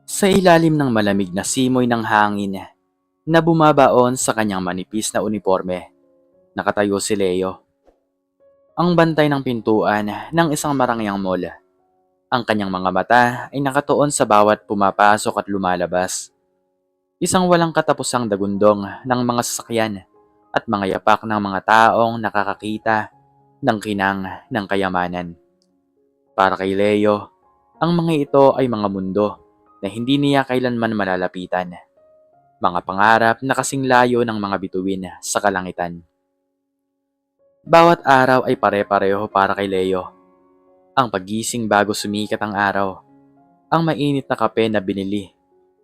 Sa ilalim ng malamig na simoy ng hangin na bumabaon sa kanyang manipis na uniforme, nakatayo si Leo. Ang bantay ng pintuan ng isang marangyang mall. Ang kanyang mga mata ay nakatuon sa bawat pumapasok at lumalabas. Isang walang katapusang dagundong ng mga sasakyan at mga yapak ng mga taong nakakakita ng kinang ng kayamanan. Para kay Leo, ang mga ito ay mga mundo na hindi niya kailanman malalapitan. Mga pangarap na kasing layo ng mga bituin sa kalangitan. Bawat araw ay pare-pareho para kay Leo. Ang pagising bago sumikat ang araw. Ang mainit na kape na binili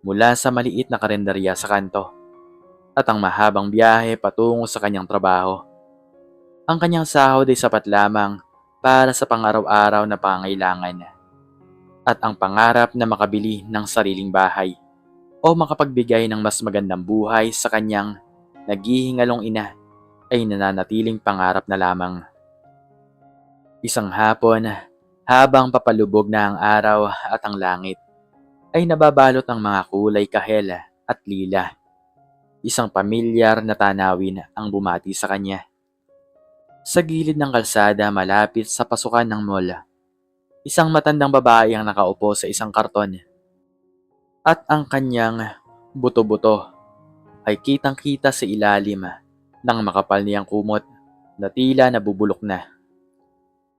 mula sa maliit na karenderya sa kanto. At ang mahabang biyahe patungo sa kanyang trabaho. Ang kanyang sahod ay sapat lamang para sa pang-araw-araw na pangangailangan. At ang pangarap na makabili ng sariling bahay o makapagbigay ng mas magandang buhay sa kanyang naghihingalong ina ay nananatiling pangarap na lamang. Isang hapon, habang papalubog na ang araw at ang langit, ay nababalot ng mga kulay kahel at lila. Isang pamilyar na tanawin ang bumati sa kanya. Sa gilid ng kalsada malapit sa pasukan ng mall, isang matandang babae ang nakaupo sa isang karton. At ang kanyang buto-buto ay kitang-kita sa ilalim ng makapal niyang kumot na tila nabubulok na.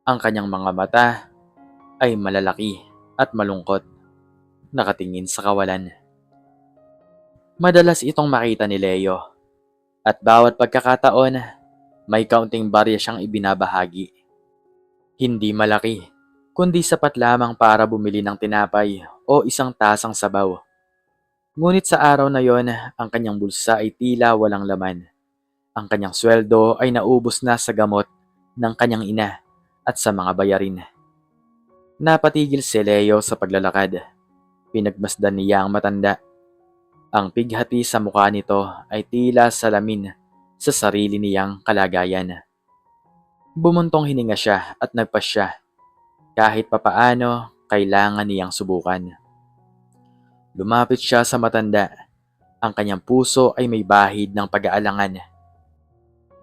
Ang kanyang mga mata ay malalaki at malungkot, nakatingin sa kawalan. Madalas itong makita ni Leo at bawat pagkakataon may kaunting barya siyang ibinabahagi. Hindi malaki, kundi sapat lamang para bumili ng tinapay o isang tasang sabaw. Ngunit sa araw na yon, ang kanyang bulsa ay tila walang laman. Ang kanyang sweldo ay naubos na sa gamot ng kanyang ina at sa mga bayarin. Napatigil si Leo sa paglalakad. Pinagmasdan niya ang matanda. Ang pighati sa mukha nito ay tila salamin sa sarili niyang kalagayan. Bumuntong hininga siya at nagpasya. Kahit papaano, kailangan niyang subukan. Lumapit siya sa matanda. Ang kanyang puso ay may bahid ng pag-aalangan.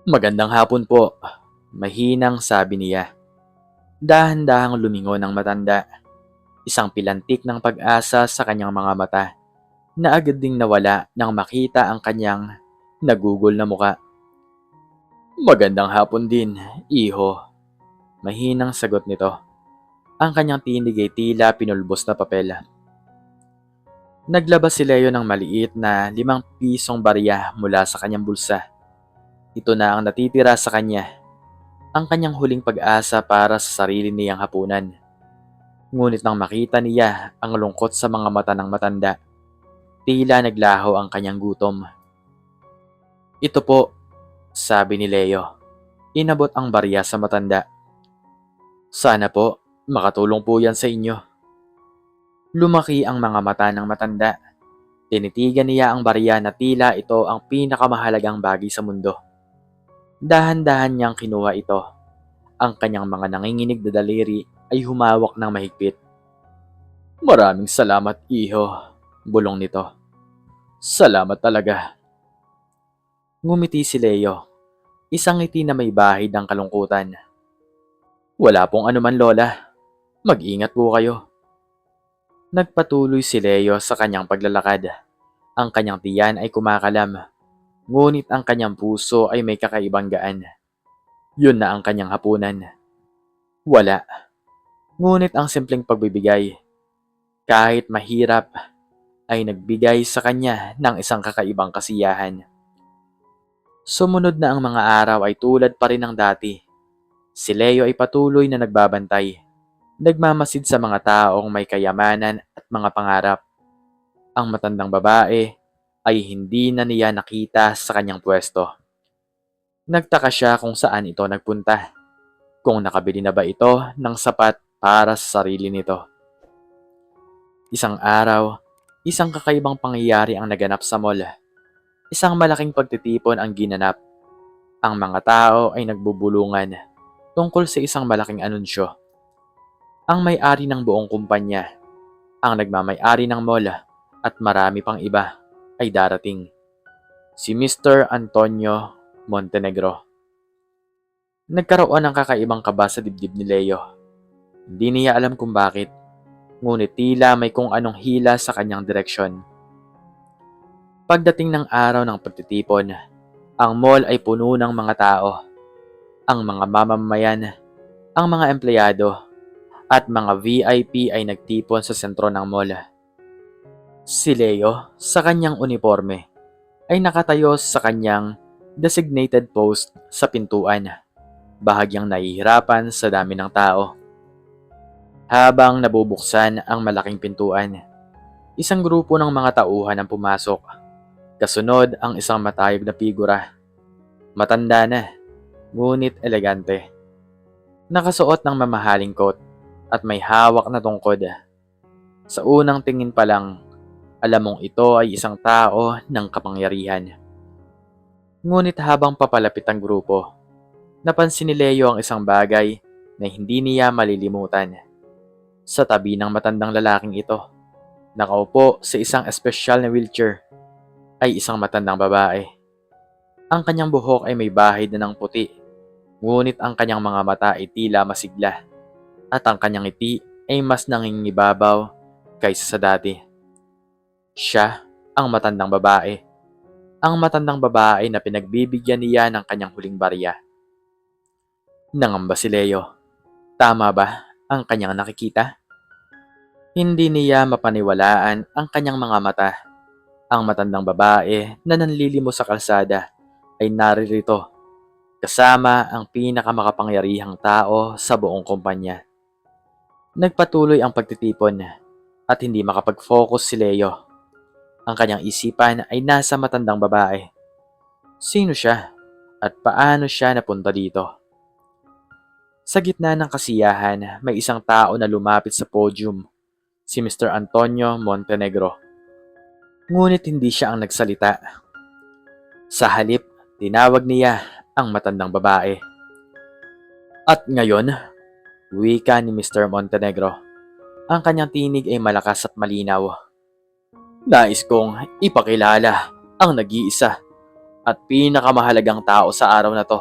"Magandang hapon po," mahinang sabi niya. Dahan-dahang lumingon ang matanda. Isang pilantik ng pag-asa sa kanyang mga mata na agad ding nawala nang makita ang kanyang nagugol na muka. "Magandang hapon din, iho," mahinang sagot nito. Ang kanyang tinig ay tila pinulbos na papel. Naglabas si Leo ng maliit na 5 pisong barya mula sa kanyang bulsa. Ito na ang natitira sa kanya, ang kanyang huling pag-asa para sa sarili niyang hapunan. Ngunit nang makita niya ang lungkot sa mga mata ng matanda, tila naglaho ang kanyang gutom. "Ito po," sabi ni Leo. Inabot ang barya sa matanda. "Sana po, makatulong po yan sa inyo." Lumaki ang mga mata ng matanda. Tinitigan niya ang barya na tila ito ang pinakamahalagang bagay sa mundo. Dahan-dahan niyang kinuha ito. Ang kanyang mga nanginginig na daliri ay humawak ng mahigpit. "Maraming salamat, iho," bulong nito. "Salamat talaga." Ngumiti si Leo. Isang ngiti na may bahid ng kalungkutan. "Wala pong anuman, Lola. Mag-ingat po kayo." Nagpatuloy si Leo sa kanyang paglalakad. Ang kanyang tiyan ay kumakalam, ngunit ang kanyang puso ay may kakaibang gaan. Yun na ang kanyang hapunan. Wala. Ngunit ang simpleng pagbibigay, kahit mahirap, ay nagbigay sa kanya ng isang kakaibang kasiyahan. Sumunod na ang mga araw ay tulad pa rin ng dati. Si Leo ay patuloy na nagbabantay. Nagmamasid sa mga taong may kayamanan at mga pangarap. Ang matandang babae ay hindi na niya nakita sa kanyang pwesto. Nagtaka siya kung saan ito nagpunta. Kung nakabili na ba ito ng sapat para sa sarili nito. Isang araw, isang kakaibang pangyayari ang naganap sa mall. Isang malaking pagtitipon ang ginanap. Ang mga tao ay nagbubulungan tungkol sa isang malaking anunsyo. Ang may-ari ng buong kumpanya, ang nagmamay-ari ng mall, at marami pang iba ay darating. Si Mr. Antonio Montenegro. Nagkaroon ng kakaibang kaba sa dibdib ni Leo. Hindi niya alam kung bakit, ngunit tila may kung anong hila sa kanyang direksyon. Pagdating ng araw ng pagtitipon, ang mall ay puno ng mga tao. Ang mga mamamayan, ang mga empleyado, at mga VIP ay nagtipon sa sentro ng mall. Si Leo, sa kanyang uniforme, ay nakatayo sa kanyang designated post sa pintuan, bahagyang nahihirapan sa dami ng tao. Habang nabubuksan ang malaking pintuan, isang grupo ng mga tauhan ang pumasok. Kasunod ang isang matayog na figura. Matanda na, ngunit elegante. Nakasuot ng mamahaling coat at may hawak na tungkod. Sa unang tingin pa lang, alam mong ito ay isang tao ng kapangyarihan. Ngunit habang papalapit ang grupo, napansin ni Leo ang isang bagay na hindi niya malilimutan. Sa tabi ng matandang lalaking ito, nakaupo sa isang espesyal na wheelchair, ay isang matandang babae. Ang kanyang buhok ay may bahid na ng puti, ngunit ang kanyang mga mata ay tila masigla, at ang kanyang ngiti ay mas nangingibabaw kaysa sa dati. Siya ang matandang babae. Ang matandang babae na pinagbibigyan niya ng kanyang huling barya. Nangamba si Leo. Tama ba ang kanyang nakikita? Hindi niya mapaniwalaan ang kanyang mga mata. Ang matandang babae na nanlilimos sa kalsada ay naririto, kasama ang pinakamakapangyarihang tao sa buong kumpanya. Nagpatuloy ang pagtitipon at hindi makapag-focus si Leo. Ang kanyang isipan ay nasa matandang babae. Sino siya at paano siya napunta dito? Sa gitna ng kasiyahan, may isang tao na lumapit sa podium, si Mr. Antonio Montenegro. Ngunit hindi siya ang nagsalita. Sa halip, tinawag niya ang matandang babae. At ngayon, wika ni Mr. Montenegro. Ang kanyang tinig ay malakas at malinaw. Nais kong ipakilala ang nag-iisa at pinakamahalagang tao sa araw na to.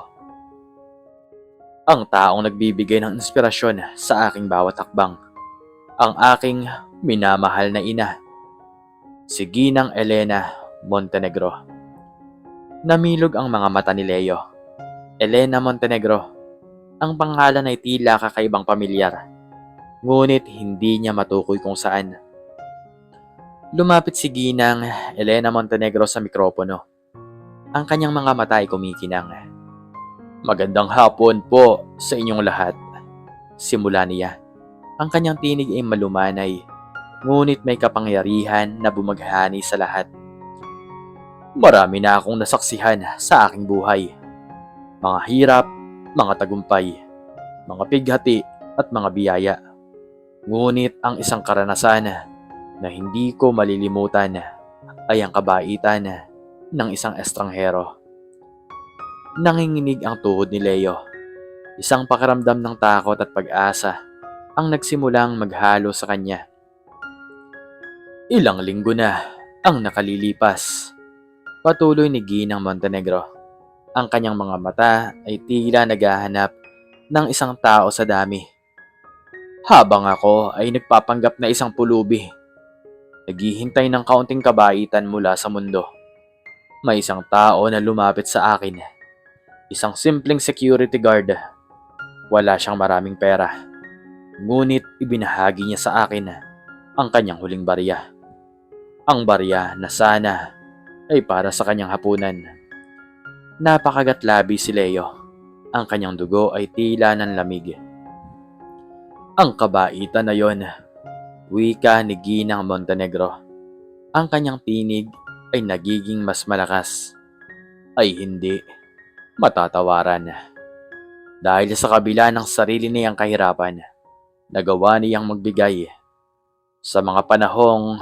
Ang taong nagbibigay ng inspirasyon sa aking bawat hakbang. Ang aking minamahal na ina, si Ginang Elena Montenegro. Namilog ang mga mata ni Leo. Elena Montenegro. Ang pangalan ay tila kakaibang pamilyar, ngunit hindi niya matukoy kung saan. Lumapit si Ginang Elena Montenegro sa mikropono. Ang kanyang mga mata ay kumikinang. Magandang hapon po sa inyong lahat. Simula niya. Ang kanyang tinig ay malumanay, ngunit may kapangyarihan na bumaghani sa lahat. Marami na akong nasaksihan sa aking buhay. Mga hirap, mga tagumpay, mga pighati at mga biyaya. Ngunit ang isang karanasan na hindi ko malilimutan ay ang kabaitan ng isang estranghero. Nanginginig ang tuhod ni Leo. Isang pakiramdam ng takot at pag-asa ang nagsimulang maghalo sa kanya. Ilang linggo na ang nakalilipas. Patuloy ni Ginang Montenegro. Ang kanyang mga mata ay tila naghahanap ng isang tao sa dami. Habang ako ay nagpapanggap na isang pulubi, naghihintay ng kaunting kabaitan mula sa mundo. May isang tao na lumapit sa akin. Isang simpleng security guard. Wala siyang maraming pera. Ngunit ibinahagi niya sa akin ang kanyang huling barya. Ang barya na sana ay para sa kanyang hapunan. Napakagatlabi si Leo. Ang kanyang dugo ay tila ng lamig. Ang kabaitan na yon, wika ni Ginang Montenegro. Ang kanyang tinig ay nagiging mas malakas. Ay hindi matatawaran. Dahil sa kabila ng sarili niyang kahirapan, nagawa niyang magbigay. Sa mga panahong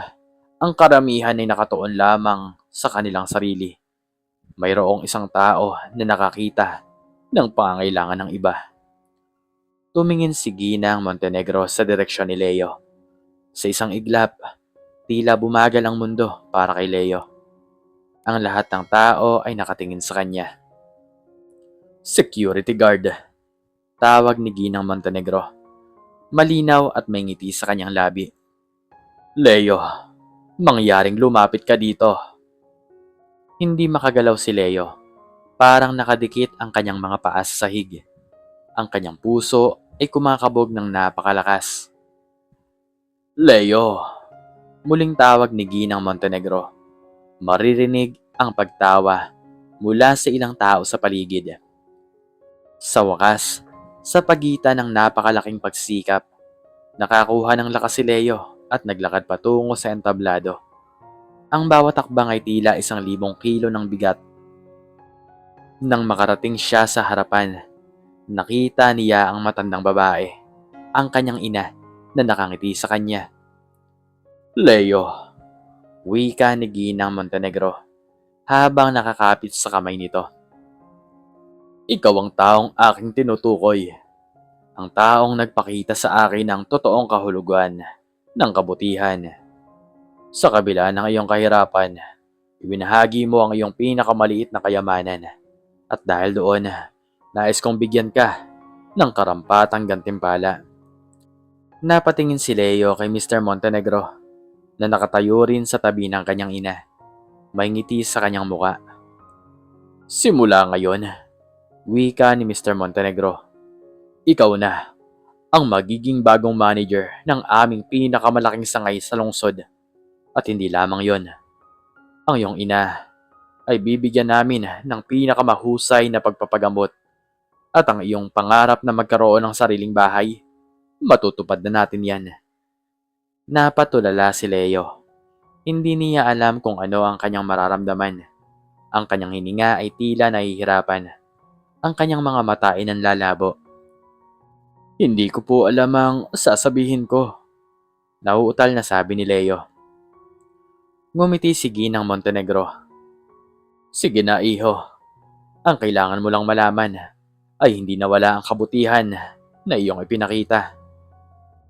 ang karamihan ay nakatuon lamang sa kanilang sarili, mayroong isang tao na nakakita ng pangangailangan ng iba. Tumingin si Ginang Montenegro sa direksyon ni Leo. Sa isang iglap, Tila bumagal ang mundo para kay Leo. Ang lahat ng tao ay nakatingin sa kanya. Security guard, tawag ni Ginang Montenegro. Malinaw at may ngiti sa kanyang labi. Leo, mangyaring lumapit ka dito. Hindi makagalaw si Leo. Parang nakadikit ang kanyang mga paa sa sahig. Ang kanyang puso ay kumakabog ng napakalakas. Leo, muling tawag ni Ginang Montenegro. Maririnig ang pagtawa mula sa ilang tao sa paligid. Sa wakas, sa pagitan ng napakalaking pagsikap, nakakuha ng lakas si Leo at naglakad patungo sa entablado. Ang bawat takbang ay tila 1,000 kilo ng bigat. Nang makarating siya sa harapan, nakita niya ang matandang babae, ang kanyang ina na nakangiti sa kanya. Leo, wika ni Ginang Montenegro habang nakakapit sa kamay nito. Ikaw ang taong aking tinutukoy. Ang taong nagpakita sa akin ng totoong kahulugan ng kabutihan. Sa kabila ng iyong kahirapan, ibinahagi mo ang iyong pinakamaliit na kayamanan. At dahil doon, nais kong bigyan ka ng karampatang gantimpala. Napatingin si Leo kay Mr. Montenegro na nakatayo rin sa tabi ng kanyang ina. May ngiti sa kanyang muka. Simula ngayon, wika ni Mr. Montenegro, ikaw na ang magiging bagong manager ng aming pinakamalaking sangay sa lungsod. At hindi lamang yon, ang iyong ina ay bibigyan namin ng pinakamahusay na pagpapagamot at ang iyong pangarap na magkaroon ng sariling bahay, matutupad na natin yan. Napatulala si Leo. Hindi niya alam kung ano ang kanyang mararamdaman. Ang kanyang hininga ay tila nahihirapan. Ang kanyang mga mata ay nanlalabo. Hindi ko po alam ang sasabihin ko, nauutal na sabi ni Leo. Ngumiti si Ginang Montenegro. Sige na iho, ang kailangan mo lang malaman ay hindi nawala ang kabutihan na iyong ipinakita.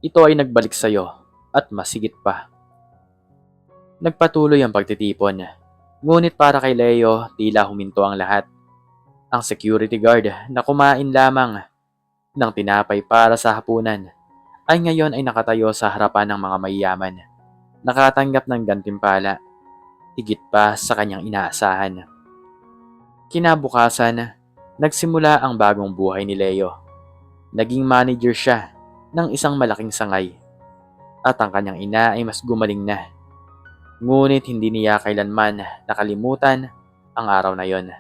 Ito ay nagbalik sa iyo at masigit pa. Nagpatuloy ang pagtitipon, ngunit para kay Leo tila huminto ang lahat. Ang security guard na kumain lamang ng tinapay para sa hapunan ay ngayon ay nakatayo sa harapan ng mga mayayaman, nakatanggap ng gantimpala, higit pa sa kanyang inaasahan. Kinabukasan, nagsimula ang bagong buhay ni Leo. Naging manager siya ng isang malaking sangay at ang kanyang ina ay mas gumaling na. Ngunit hindi niya kailanman nakalimutan ang araw na yon.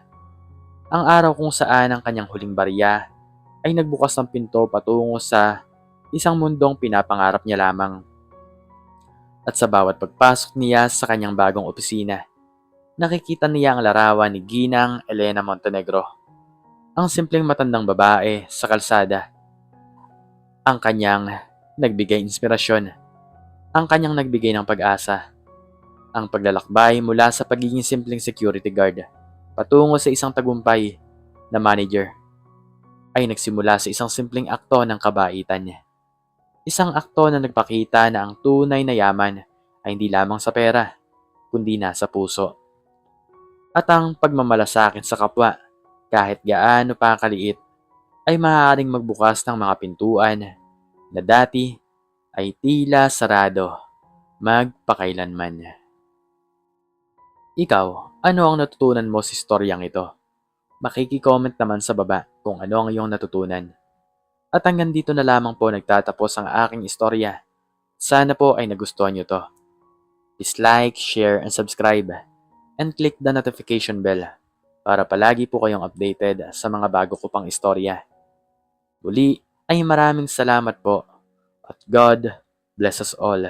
Ang araw kung saan ang kanyang huling barya ay nagbukas ng pinto patungo sa isang mundong pinapangarap niya lamang. At sa bawat pagpasok niya sa kanyang bagong opisina, nakikita niya ang larawan ni Ginang Elena Montenegro, ang simpleng matandang babae sa kalsada. Ang kanyang nagbigay inspirasyon, ang kanyang nagbigay ng pag-asa. Ang paglalakbay mula sa pagiging simpleng security guard patungo sa isang tagumpay na manager ay nagsimula sa isang simpleng akto ng kabaitan niya. Isang akto na nagpakita na ang tunay na yaman ay hindi lamang sa pera, kundi nasa puso. At ang pagmamalasakit sa kapwa, kahit gaano pa kaliit, ay maaaring magbukas ng mga pintuan na dati ay tila sarado magpakailanman. Ikaw, ano ang natutunan mo sa istoryang ito? Makiki-comment naman sa baba kung ano ang iyong natutunan. At hanggang dito na lamang po nagtatapos ang aking istorya. Sana po ay nagustuhan nyo to. Please like, share, and subscribe. And click the notification bell para palagi po kayong updated sa mga bago ko pang istorya. Muli ay maraming salamat po at God bless us all.